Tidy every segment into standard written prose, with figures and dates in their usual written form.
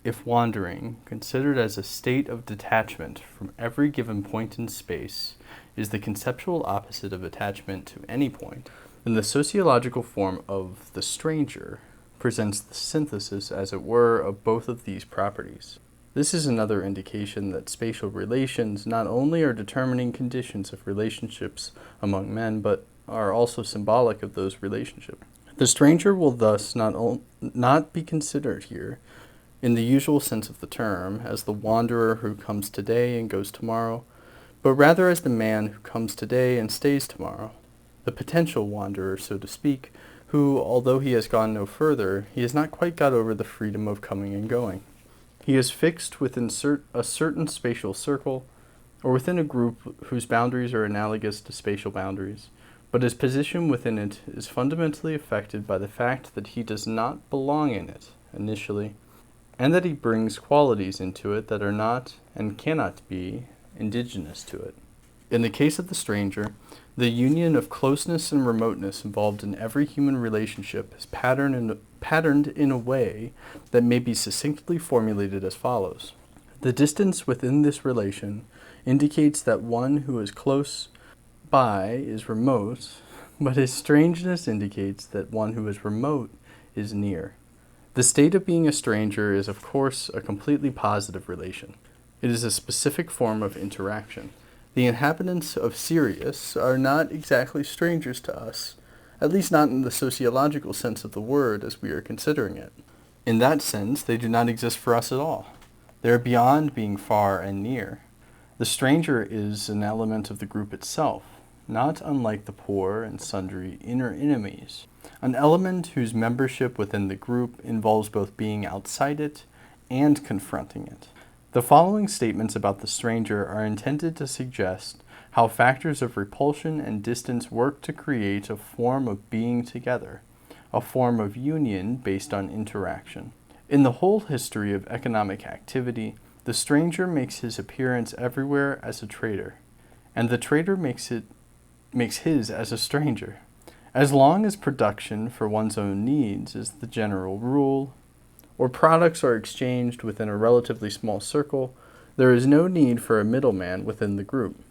If wandering, considered as a state of detachment from every given point in space, is the conceptual opposite of attachment to any point, then the sociological form of the stranger presents the synthesis, as it were, of both of these properties. This is another indication that spatial relations not only are determining conditions of relationships among men, but are also symbolic of those relationships. The stranger will thus not be considered here, in the usual sense of the term, as the wanderer who comes today and goes tomorrow, but rather as the man who comes today and stays tomorrow, the potential wanderer, so to speak, who, although he has gone no further, he has not quite got over the freedom of coming and going. He is fixed within a certain spatial circle, or within a group whose boundaries are analogous to spatial boundaries, but his position within it is fundamentally affected by the fact that he does not belong in it initially, and that he brings qualities into it that are not and cannot be indigenous to it. In the case of the stranger, the union of closeness and remoteness involved in every human relationship is patterned in a way that may be succinctly formulated as follows. The distance within this relation indicates that one who is close by is remote, but his strangeness indicates that one who is remote is near. The state of being a stranger is, of course, a completely positive relation. It is a specific form of interaction. The inhabitants of Sirius are not exactly strangers to us, at least not in the sociological sense of the word as we are considering it. In that sense, they do not exist for us at all. They are beyond being far and near. The stranger is an element of the group itself, not unlike the poor and sundry inner enemies, an element whose membership within the group involves both being outside it and confronting it. The following statements about the stranger are intended to suggest how factors of repulsion and distance work to create a form of being together, a form of union based on interaction. In the whole history of economic activity, the stranger makes his appearance everywhere as a trader, and the trader makes his as a stranger. As long as production for one's own needs is the general rule, or products are exchanged within a relatively small circle, there is no need for a middleman within the group.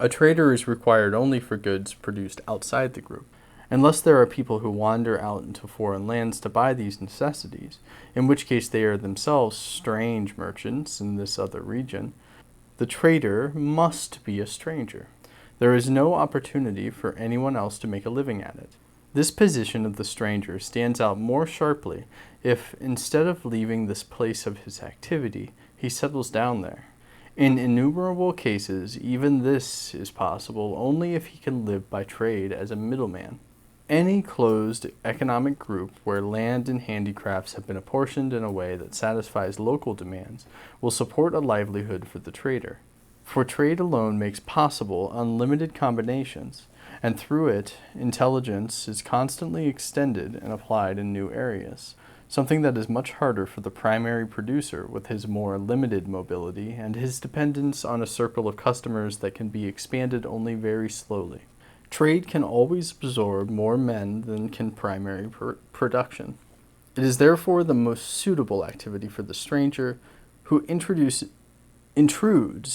A trader is required only for goods produced outside the group. Unless there are people who wander out into foreign lands to buy these necessities, in which case they are themselves strange merchants in this other region, the trader must be a stranger. There is no opportunity for anyone else to make a living at it. This position of the stranger stands out more sharply if, instead of leaving this place of his activity, he settles down there. In innumerable cases, even this is possible only if he can live by trade as a middleman. Any closed economic group where land and handicrafts have been apportioned in a way that satisfies local demands will support a livelihood for the trader. For trade alone makes possible unlimited combinations, and through it, intelligence is constantly extended and applied in new areas, something that is much harder for the primary producer with his more limited mobility and his dependence on a circle of customers that can be expanded only very slowly. Trade can always absorb more men than can primary production. It is therefore the most suitable activity for the stranger, who intrudes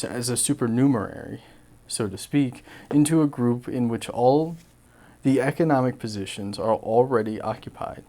as a supernumerary, so to speak, into a group in which all the economic positions are already occupied.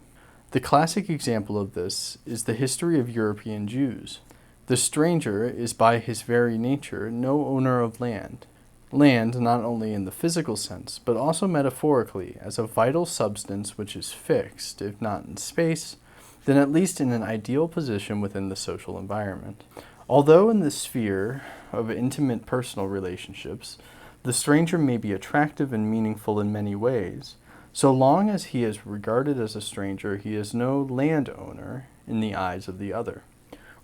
The classic example of this is the history of European Jews. The stranger is by his very nature no owner of land. Land not only in the physical sense, but also metaphorically as a vital substance which is fixed, if not in space, then at least in an ideal position within the social environment. Although in the sphere of intimate personal relationships, the stranger may be attractive and meaningful in many ways, so long as he is regarded as a stranger, he is no landowner in the eyes of the other.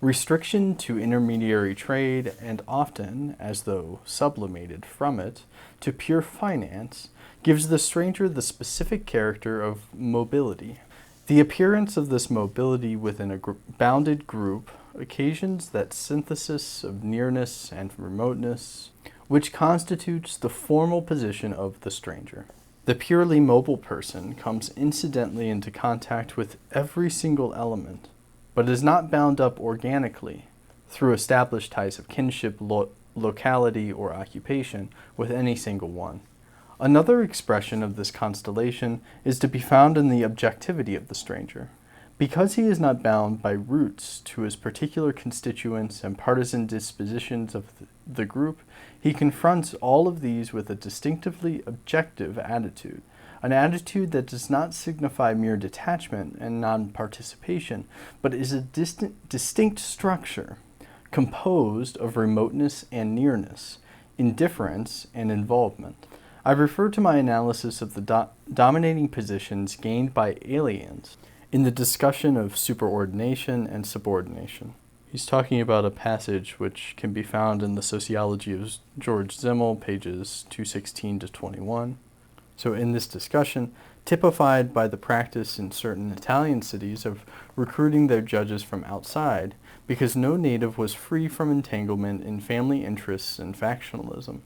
Restriction to intermediary trade, and often, as though sublimated from it, to pure finance, gives the stranger the specific character of mobility. The appearance of this mobility within a bounded group occasions that synthesis of nearness and remoteness, which constitutes the formal position of the stranger. The purely mobile person comes incidentally into contact with every single element, but is not bound up organically through established ties of kinship, locality, or occupation with any single one. Another expression of this constellation is to be found in the objectivity of the stranger. Because he is not bound by roots to his particular constituents and partisan dispositions of the group, he confronts all of these with a distinctively objective attitude, an attitude that does not signify mere detachment and non-participation, but is a distinct structure composed of remoteness and nearness, indifference and involvement. I refer to my analysis of the dominating positions gained by aliens in the discussion of superordination and subordination. He's talking about a passage which can be found in the Sociology of George Simmel, pages 216 to 21. So in this discussion, typified by the practice in certain Italian cities of recruiting their judges from outside, because no native was free from entanglement in family interests and factionalism.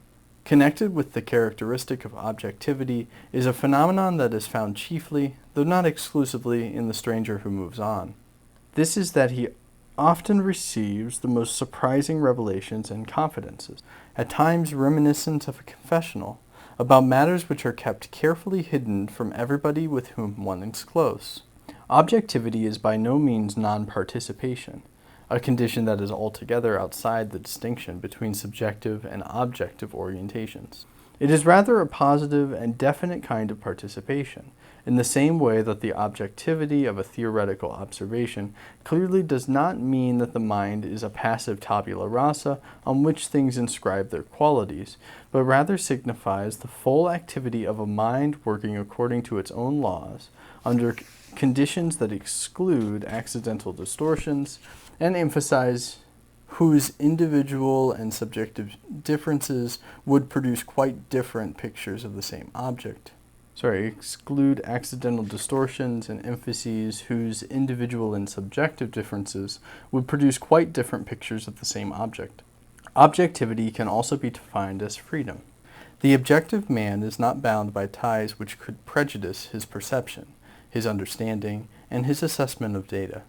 Connected with the characteristic of objectivity is a phenomenon that is found chiefly, though not exclusively, in the stranger who moves on. This is that he often receives the most surprising revelations and confidences, at times reminiscent of a confessional, about matters which are kept carefully hidden from everybody with whom one is close. Objectivity is by no means non-participation, a condition that is altogether outside the distinction between subjective and objective orientations. It is rather a positive and definite kind of participation, in the same way that the objectivity of a theoretical observation clearly does not mean that the mind is a passive tabula rasa on which things inscribe their qualities, but rather signifies the full activity of a mind working according to its own laws, under conditions that exclude accidental distortions and emphasize whose individual and subjective differences would produce quite different pictures of the same object. Exclude accidental distortions and emphases whose individual and subjective differences would produce quite different pictures of the same object. Objectivity can also be defined as freedom. The objective man is not bound by ties which could prejudice his perception, his understanding, and his assessment of data.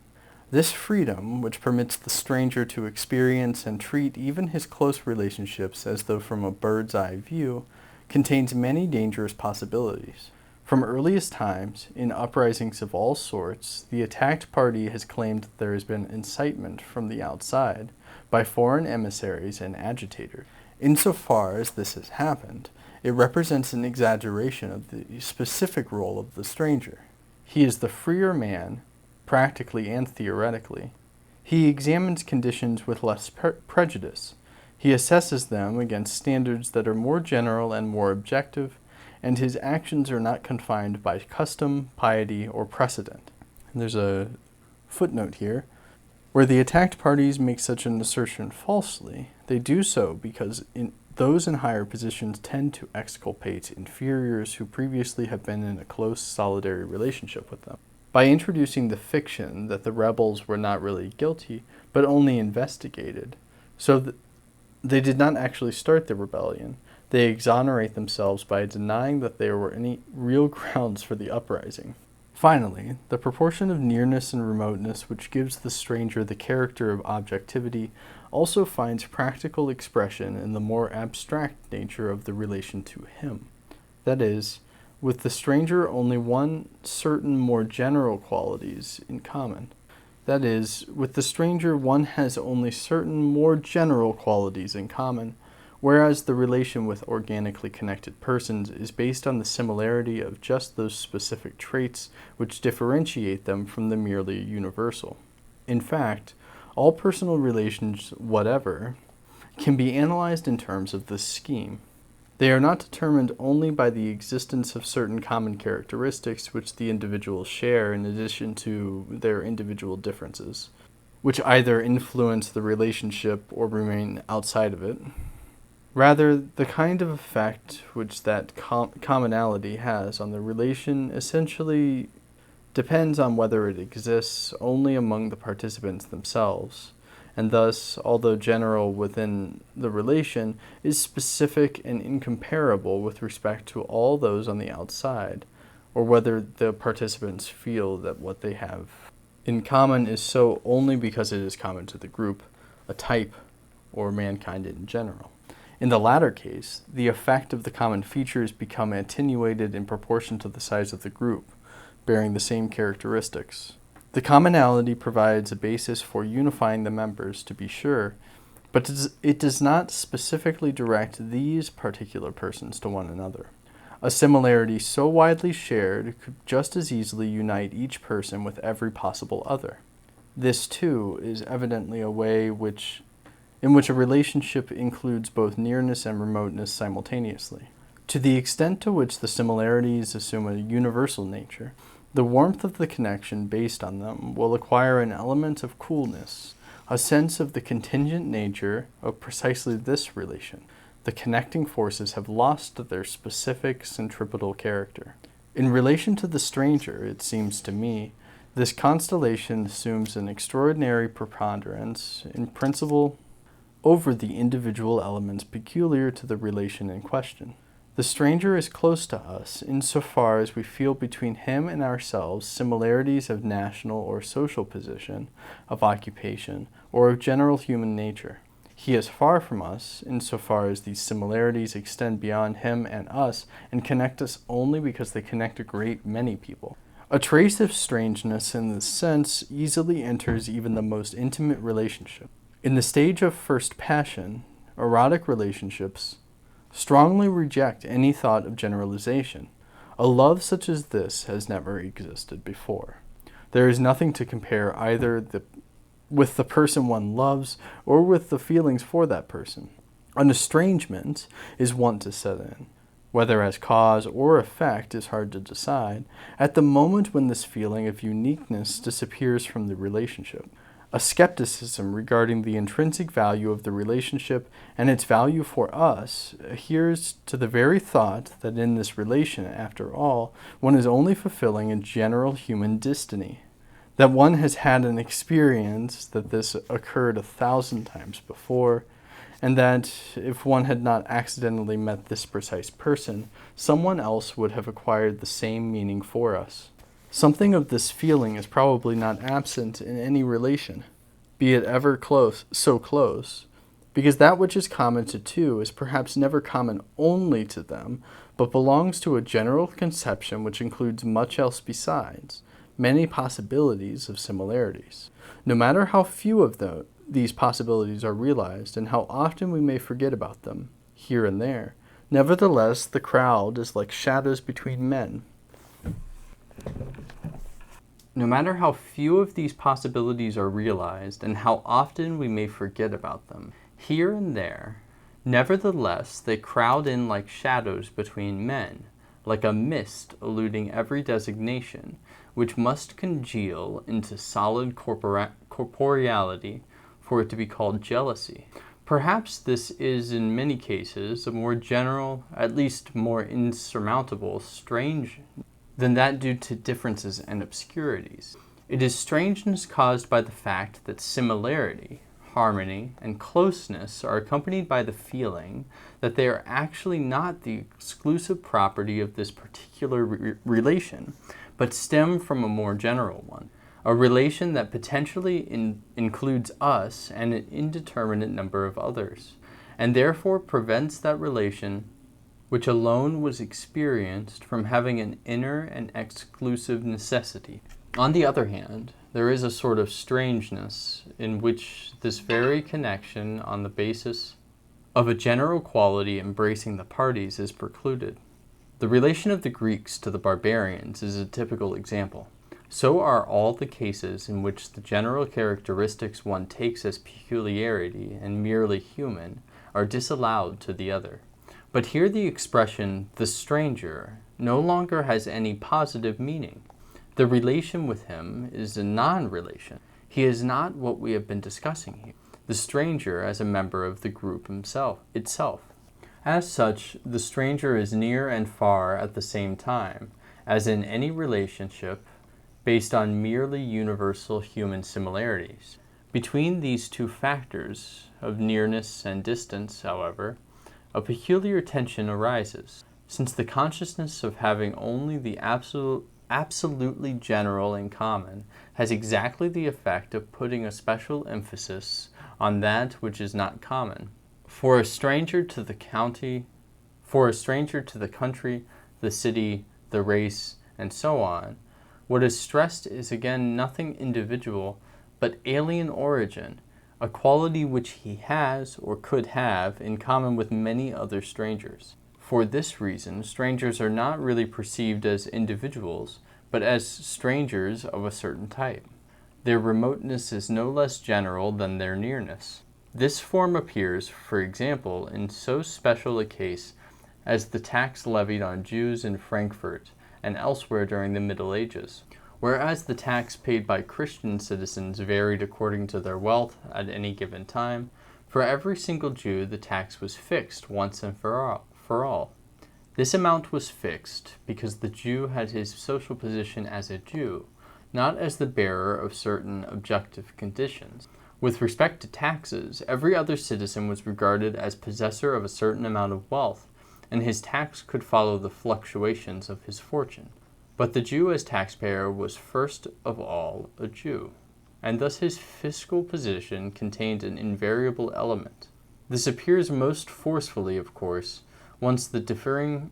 This freedom, which permits the stranger to experience and treat even his close relationships as though from a bird's eye view, contains many dangerous possibilities. From earliest times, in uprisings of all sorts, the attacked party has claimed that there has been incitement from the outside by foreign emissaries and agitators. Insofar as this has happened, it represents an exaggeration of the specific role of the stranger. He is the freer man, practically and theoretically. He examines conditions with less prejudice. He assesses them against standards that are more general and more objective, and his actions are not confined by custom, piety, or precedent. And there's a footnote here. Where the attacked parties make such an assertion falsely, they do so because those in higher positions tend to exculpate inferiors who previously have been in a close, solidary relationship with them. By introducing the fiction that the rebels were not really guilty, but only investigated, so that they did not actually start the rebellion, they exonerate themselves by denying that there were any real grounds for the uprising. Finally, the proportion of nearness and remoteness which gives the stranger the character of objectivity also finds practical expression in the more abstract nature of the relation to him. That is, with the stranger only one certain more general qualities in common. That is, with the stranger one has only certain more general qualities in common, whereas the relation with organically connected persons is based on the similarity of just those specific traits which differentiate them from the merely universal. In fact, all personal relations whatever can be analyzed in terms of this scheme. They are not determined only by the existence of certain common characteristics which the individuals share in addition to their individual differences, which either influence the relationship or remain outside of it. Rather, the kind of effect which that commonality has on the relation essentially depends on whether it exists only among the participants themselves, and thus, although general within the relation, is specific and incomparable with respect to all those on the outside, or whether the participants feel that what they have in common is so only because it is common to the group, a type, or mankind in general. In the latter case, the effect of the common features become attenuated in proportion to the size of the group, bearing the same characteristics. The commonality provides a basis for unifying the members, to be sure, but it does not specifically direct these particular persons to one another. A similarity so widely shared could just as easily unite each person with every possible other. This, too, is evidently a way in which a relationship includes both nearness and remoteness simultaneously. To the extent to which the similarities assume a universal nature, the warmth of the connection based on them will acquire an element of coolness, a sense of the contingent nature of precisely this relation. The connecting forces have lost their specific centripetal character. In relation to the stranger, it seems to me, this constellation assumes an extraordinary preponderance, in principle, over the individual elements peculiar to the relation in question. The stranger is close to us insofar as we feel between him and ourselves similarities of national or social position, of occupation, or of general human nature. He is far from us insofar as these similarities extend beyond him and us and connect us only because they connect a great many people. A trace of strangeness in this sense easily enters even the most intimate relationship. In the stage of first passion, erotic relationships strongly reject any thought of generalization. A love such as this has never existed before. There is nothing to compare either with the person one loves or with the feelings for that person. An estrangement is wont to set in. Whether as cause or effect is hard to decide, at the moment when this feeling of uniqueness disappears from the relationship. A skepticism regarding the intrinsic value of the relationship and its value for us adheres to the very thought that in this relation, after all, one is only fulfilling a general human destiny, that one has had an experience that this occurred 1,000 times before, and that if one had not accidentally met this precise person, someone else would have acquired the same meaning for us. Something of this feeling is probably not absent in any relation, be it ever so close, because that which is common to two is perhaps never common only to them, but belongs to a general conception which includes much else besides, many possibilities of similarities. No matter how few of these possibilities are realized and how often we may forget about them, here and there, nevertheless the crowd is like shadows between men. No matter how few of these possibilities are realized and how often we may forget about them, here and there, nevertheless they crowd in like shadows between men, like a mist eluding every designation, which must congeal into solid corporeality for it to be called jealousy. Perhaps this is in many cases a more general, at least more insurmountable, strange than that due to differences and obscurities. It is strangeness caused by the fact that similarity, harmony, and closeness are accompanied by the feeling that they are actually not the exclusive property of this particular relation, but stem from a more general one, a relation that potentially includes us and an indeterminate number of others, and therefore prevents that relation which alone was experienced from having an inner and exclusive necessity. On the other hand, there is a sort of strangeness in which this very connection on the basis of a general quality embracing the parties is precluded. The relation of the Greeks to the barbarians is a typical example. So are all the cases in which the general characteristics one takes as peculiarity and merely human are disallowed to the other. But here the expression, the stranger, no longer has any positive meaning. The relation with him is a non-relation. He is not what we have been discussing here. The stranger as a member of the group itself. As such, the stranger is near and far at the same time, as in any relationship based on merely universal human similarities. Between these two factors of nearness and distance, however, a peculiar tension arises, since the consciousness of having only the absolute absolutely general and common has exactly the effect of putting a special emphasis on that which is not common. For a stranger to the country, the city, the race, and so on, what is stressed is again nothing individual, but alien origin, a quality which he has or could have in common with many other strangers. For this reason, strangers are not really perceived as individuals, but as strangers of a certain type. Their remoteness is no less general than their nearness. This form appears, for example, in so special a case as the tax levied on Jews in Frankfurt and elsewhere during the Middle Ages. Whereas the tax paid by Christian citizens varied according to their wealth at any given time, for every single Jew the tax was fixed once and for all. This amount was fixed because the Jew had his social position as a Jew, not as the bearer of certain objective conditions. With respect to taxes, every other citizen was regarded as possessor of a certain amount of wealth, and his tax could follow the fluctuations of his fortune. But the Jew as taxpayer was first of all a Jew, and thus his fiscal position contained an invariable element. This appears most forcefully, of course, once the differing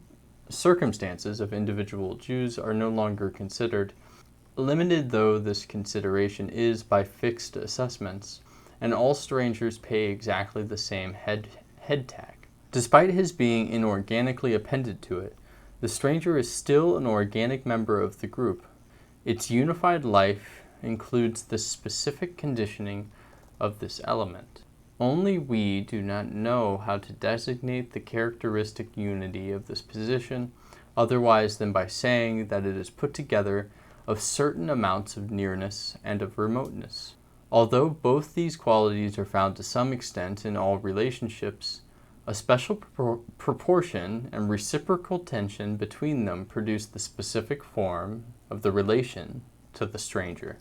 circumstances of individual Jews are no longer considered, limited though this consideration is by fixed assessments, and all strangers pay exactly the same head tax. Despite his being inorganically appended to it, the stranger is still an organic member of the group. Its unified life includes the specific conditioning of this element. Only we do not know how to designate the characteristic unity of this position, otherwise than by saying that it is put together of certain amounts of nearness and of remoteness. Although both these qualities are found to some extent in all relationships, a special proportion and reciprocal tension between them produce the specific form of the relation to the stranger.